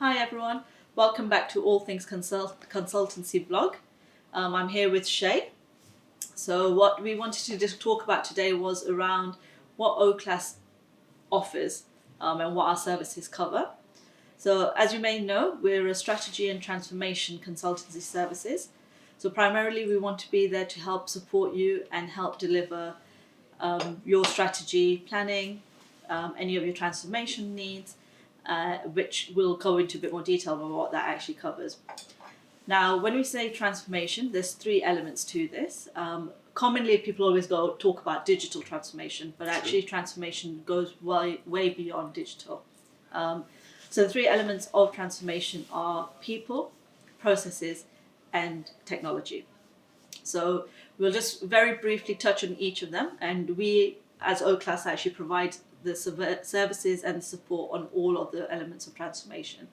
Hi everyone, welcome back to All Things Consultancy vlog. I'm here with Shay. So what we wanted to just talk about today was around what Oclas offers and what our services cover. So as you may know, we're a strategy and transformation consultancy services. So primarily we want to be there to help support you and help deliver your strategy planning, any of your transformation needs, which we'll go into a bit more detail on what that actually covers. Now, when we say transformation, there's three elements to this. Commonly, people always talk about digital transformation, but actually transformation goes way beyond digital. So the three elements of transformation are people, processes, and technology. So we'll just very briefly touch on each of them, and we as Oclas actually provide the services and support on all of the elements of transformation.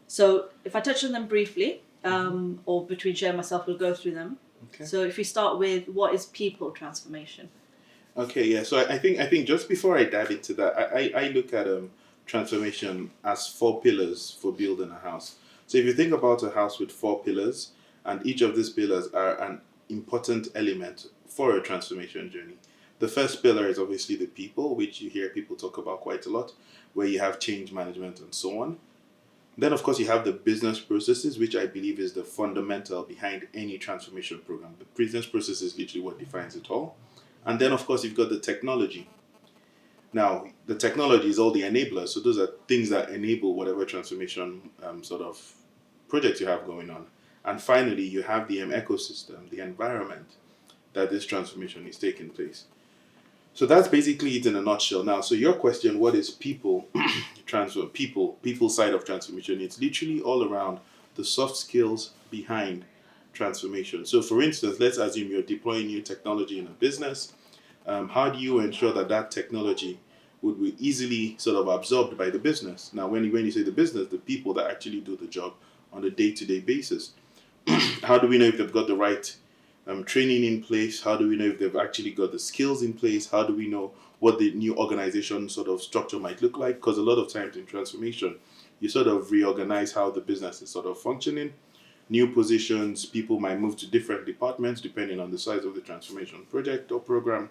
So if I touch on them briefly, or between Shay and myself, we'll go through them. Okay. So if we start with what is people transformation? Okay, yeah. So I think just before I dive into that, I look at transformation as four pillars for building a house. So if you think about a house with four pillars, and each of these pillars are an important element for a transformation journey. The first pillar is obviously the people, which you hear people talk about quite a lot, where you have change management and so on. Then, of course, you have the business processes, which I believe is the fundamental behind any transformation program. The business process is literally what defines it all. And then, of course, you've got the technology. Now, the technology is all the enablers. So those are things that enable whatever transformation sort of project you have going on. And finally, you have the ecosystem, the environment that this transformation is taking place. So that's basically it in a nutshell. Now, so your question, what is people people side of transformation? It's literally all around the soft skills behind transformation. So for instance, let's assume you're deploying new technology in a business. How do you ensure that technology would be easily sort of absorbed by the business? Now, when you say the business, the people that actually do the job on a day-to-day basis. How do we know if they've got the right training in place? How do we know if they've actually got the skills in place? How do we know what the new organization sort of structure might look like? Because a lot of times in transformation, you sort of reorganize how the business is sort of functioning. New positions, people might move to different departments depending on the size of the transformation project or program.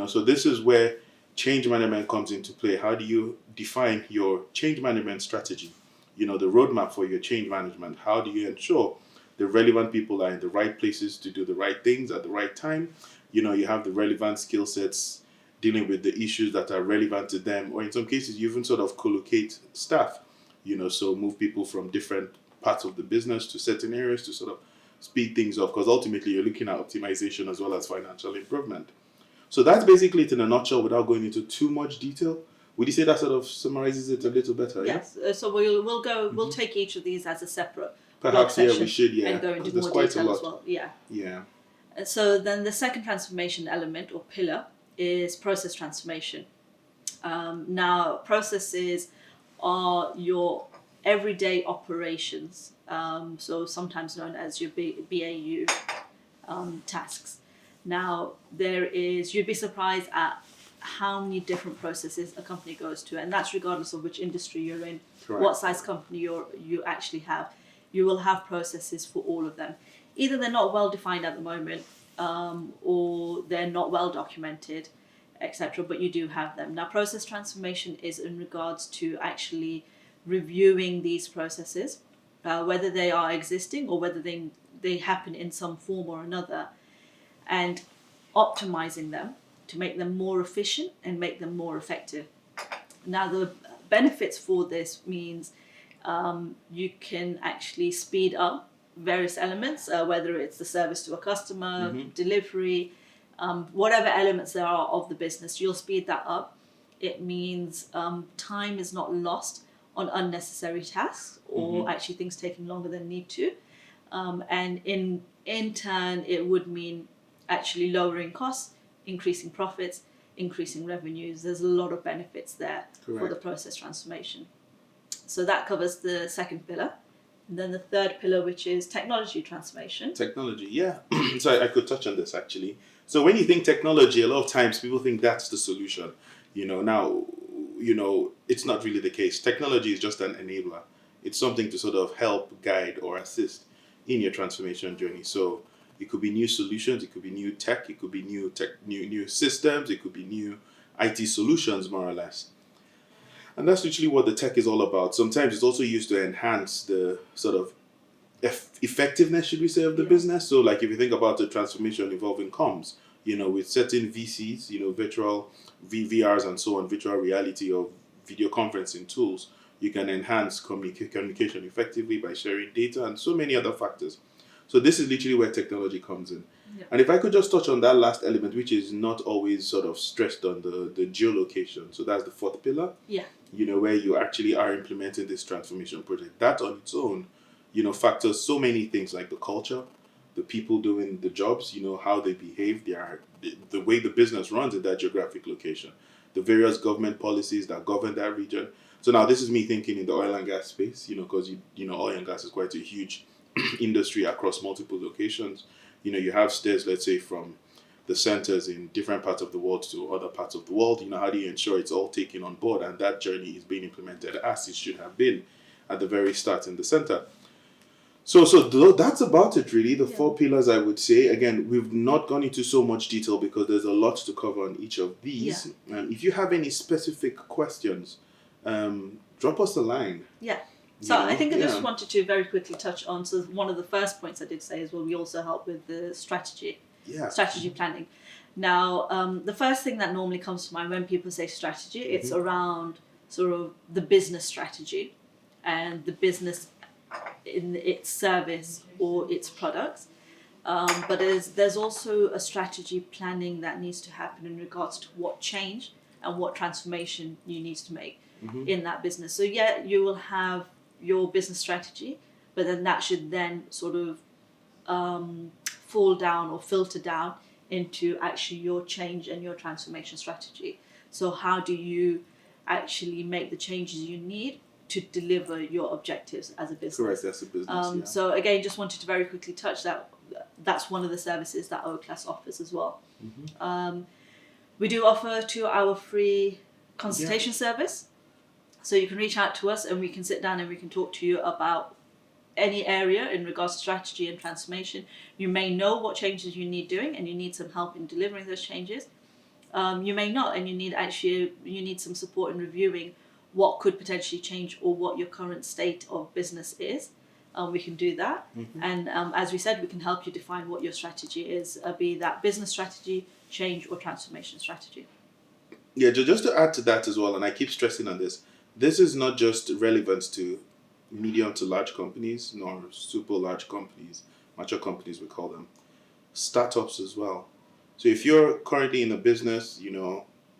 So this is where change management comes into play. How do you define your change management strategy? The roadmap for your change management. How do you ensure the relevant people are in the right places to do the right things at the right time? You have the relevant skill sets dealing with the issues that are relevant to them, or in some cases, you even sort of collocate staff, so move people from different parts of the business to certain areas to sort of speed things up, because ultimately you're looking at optimization as well as financial improvement. So that's basically it in a nutshell without going into too much detail. Would you say that sort of summarizes it a little better? Yes. Yeah? So we'll take each of these as a separate perhaps blog we should, and go into more detail as well. Yeah. Yeah. So then the second transformation element or pillar is process transformation. Now, processes are your everyday operations, so sometimes known as your BAU tasks. Now, you'd be surprised at how many different processes a company goes to, and that's regardless of which industry you're in, correct, what size company you actually have. You will have processes for all of them. Either they're not well defined at the moment, or they're not well documented, etc. But you do have them. Now, process transformation is in regards to actually reviewing these processes, whether they are existing or whether they happen in some form or another, and optimizing them to make them more efficient and make them more effective. Now, the benefits for this means you can actually speed up various elements, whether it's the service to a customer, delivery, whatever elements there are of the business, you'll speed that up. It means time is not lost on unnecessary tasks or actually things taking longer than need to. And in turn, it would mean actually lowering costs, increasing profits, increasing revenues. There's a lot of benefits there. Correct. For the process transformation. So that covers the second pillar. And then the third pillar, which is technology transformation. Technology, yeah. So I could touch on this actually. So when you think technology, a lot of times people think that's the solution. Now it's not really the case. Technology is just an enabler. It's something to sort of help, guide, or assist in your transformation journey. So it could be new solutions, it could be new tech, it could be new systems, it could be new IT solutions, more or less. And that's literally what the tech is all about. Sometimes it's also used to enhance the sort of effectiveness, should we say, of the business. So, like, if you think about the transformation involving comms, with certain VCs, virtual VRs and so on, virtual reality or video conferencing tools, you can enhance communication effectively by sharing data and so many other factors. So this is literally where technology comes in. Yeah. And if I could just touch on that last element, which is not always sort of stressed on the geolocation. So that's the fourth pillar. Yeah. Where you actually are implementing this transformation project. That on its own, factors so many things like the culture, the people doing the jobs, how they behave, the way the business runs in that geographic location, the various government policies that govern that region. So now this is me thinking in the oil and gas space, because oil and gas is quite a huge industry across multiple locations. You have stairs, let's say, from the centers in different parts of the world to other parts of the world. How do you ensure it's all taken on board and that journey is being implemented as it should have been at the very start in the center? So that's about it, really. The four pillars, I would say. Again, we've not gone into so much detail because there's a lot to cover on each of these. Yeah. If you have any specific questions, drop us a line. Yeah. So I think I just wanted to very quickly touch on, so one of the first points I did say is, well, we also help with the strategy planning. Now, the first thing that normally comes to mind when people say strategy, it's around sort of the business strategy and the business in its service or its products. But there's also a strategy planning that needs to happen in regards to what change and what transformation you need to make in that business. So you will have your business strategy, but then that should then sort of fall down or filter down into actually your change and your transformation strategy. So how do you actually make the changes you need to deliver your objectives as a business? Correct, as a business. So again, just wanted to very quickly touch that. That's one of the services that Oclas offers as well. We do offer 2-hour free consultation service. So you can reach out to us and we can sit down and we can talk to you about any area in regards to strategy and transformation. You may know what changes you need doing and you need some help in delivering those changes. You may not, and you need some support in reviewing what could potentially change or what your current state of business is. We can do that. And as we said, we can help you define what your strategy is, be that business strategy, change or transformation strategy. Yeah, just to add to that as well, and I keep stressing on this, this is not just relevant to medium to large companies, nor super large companies, mature companies we call them, startups as well. So if you're currently in a business,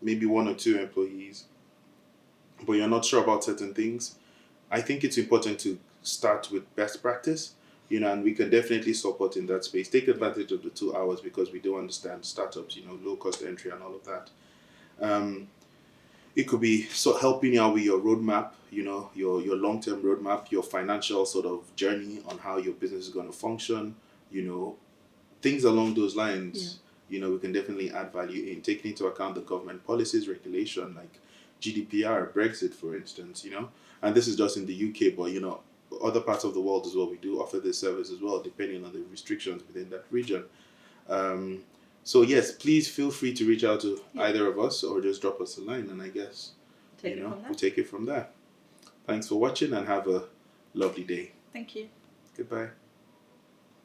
maybe 1 or 2 employees, but you're not sure about certain things, I think it's important to start with best practice, and we can definitely support in that space. Take advantage of the 2 hours because we do understand startups, low cost entry and all of that. It could be helping you out with your roadmap, your long-term roadmap, your financial sort of journey on how your business is going to function, things along those lines. We can definitely add value in taking into account the government policies, regulation like GDPR, Brexit, for instance, and this is just in the UK, but other parts of the world as well, we do offer this service as well, depending on the restrictions within that region. So yes, please feel free to reach out to either of us or just drop us a line, and I guess we'll take it from there. Thanks for watching and have a lovely day. Thank you. Goodbye.